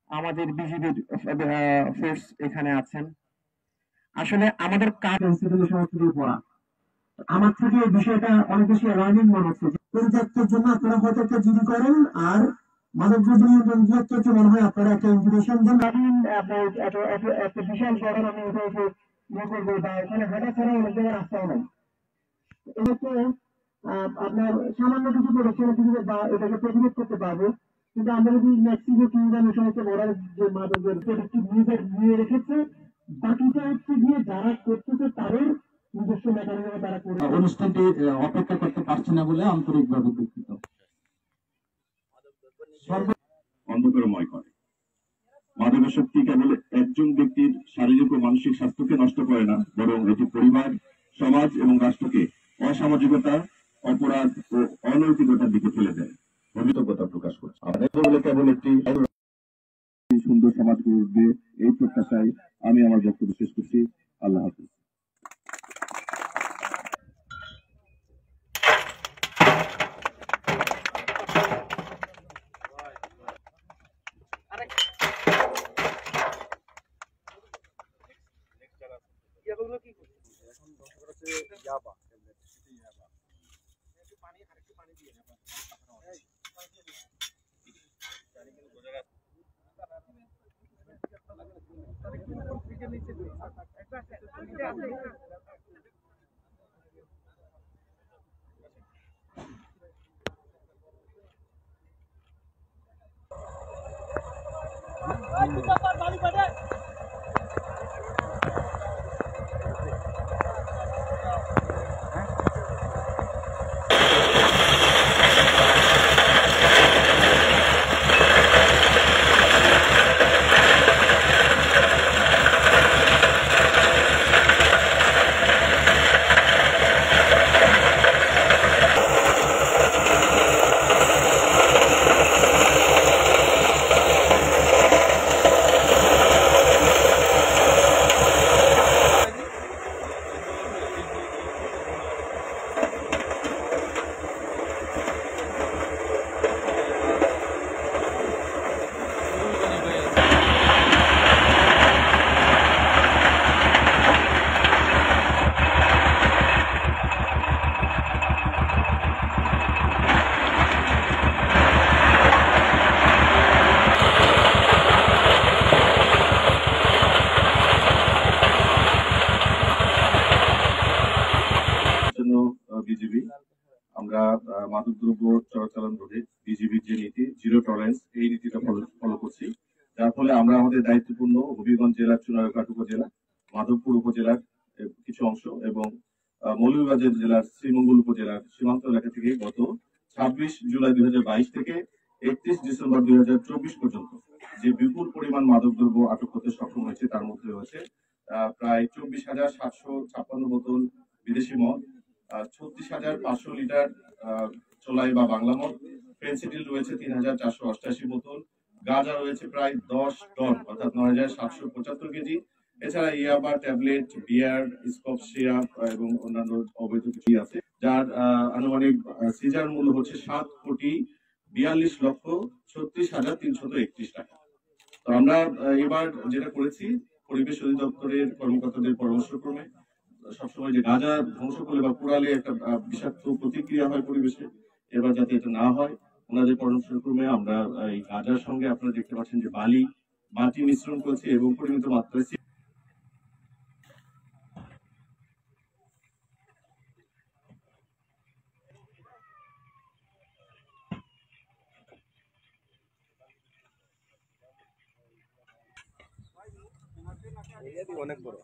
আমাদের বিজিবির ফোর্স এখানে আছেন। আসলে আমাদের কাজ সমস্ত দিয়ে পড়া। আমার থেকে এই বিষয়টা অনেক বেশি অ্যালার্মিং মনে হচ্ছে। পরিত্যক্তের জন্য আপনারা হয়তো একটা জিডি করেন, আর মানবদ্রব্য নিয়ন্ত্রণ ডিরেক্টরকে মনে হয় আপনারা একটা ইনভিটেশন দেন। একটা বিশাল শহর আমি এটা এসে ইয়ে করবো, বা এখানে হাঁটা ছাড়া অনেক জায়গায় রাস্তাও নাই। এটাকে আপনার সামান্য কিছু প্রোডাকশনের কিছু বা এটাকে প্রতিরোধ করতে পারবো। কিন্তু আমরা যদি মেক্সিকো কিংবা এই সমস্ত বর্ডার যে মাদকের প্রযুক্তি নিয়ে রেখেছে, বাকিটা হচ্ছে গিয়ে যারা করতেছে তাদের নিজস্ব মেকানিজমে তারা করে। অনুষ্ঠানটি অপেক্ষা করতে পারছি না বলে আন্তরিকভাবে দুঃখিত। অন্ধকারময় করে মাদকাসক্তি কেবল একজন ব্যক্তির শারীরিক ও মানসিক স্বাস্থ্যকে নষ্ট করে না, বরং এটি পরিবার, সমাজ এবং রাষ্ট্রকে অসামাজিকতা, অপরাধ ও অনৈতিকতার দিকে ফেলে দেয়। কৃতজ্ঞতা প্রকাশ করছে। আমাদের কেবল একটি সুন্দর সমাজ গড়ে উঠবে, এই প্রত্যাশায় আমি আমার বক্তব্য শেষ করছি। আল্লাহ হাফিজ। বিজিবি আমরা মাদকদ্রব্য চোরাচালান রোধে বিজিবির যে নীতি জিরো টলারেন্স, এই নীতিটা ফলো করছি, যার ফলে আমরা আমাদের দায়িত্বপূর্ণ হবিগঞ্জ জেলার চুনারঘাট উপজেলা, মাধবপুর উপজেলার কিছু অংশ এবং মৌলভীবাজার জেলার শ্রীমঙ্গল উপজেলার সীমান্ত এলাকা থেকে গত 26 জুলাই 2022 থেকে 31 ডিসেম্বর 2024 পর্যন্ত যে বিপুল পরিমাণ মাদকদ্রব্য আটক করতে সক্ষম হয়েছে, তার মধ্যে রয়েছে প্রায় 24,756 বোতল বিদেশি মদ, 36,500 লিটার চোলাই বা বাংলা মদ, ফেন্সিডিল রয়েছে 3,488 বোতল, গাঁজা রয়েছে প্রায় 10 টন অর্থাৎ 9,775 কেজি। এছাড়া ইয়াবা, ট্যাবলেট, বিয়ার, স্কপ সিরাপ এবং অন্যান্য অবৈধ কিছু আছে, যার আনুমানিক সিজার মূল্য হচ্ছে 7,42,36,36,331 টাকা। তো আমরা এবার যেটা করেছি, পরিবেশ অধিদপ্তরের কর্মকর্তাদের পরামর্শক্রমে সবসময় যে গাঁজা ধ্বংস করলে বা পোড়ালে একটা বিষাক্ত প্রতিক্রিয়া হয় পরিবেশে, এবার যাতে এটা না হয় ওনাদের পরামর্শক্রমে আমরা এই গাঁজার সঙ্গে আপনারা দেখতে পাচ্ছেন যে বালি, মাটি মিশ্রণ করেছি এবং পরিমিত মাত্রায় অনেক বড়।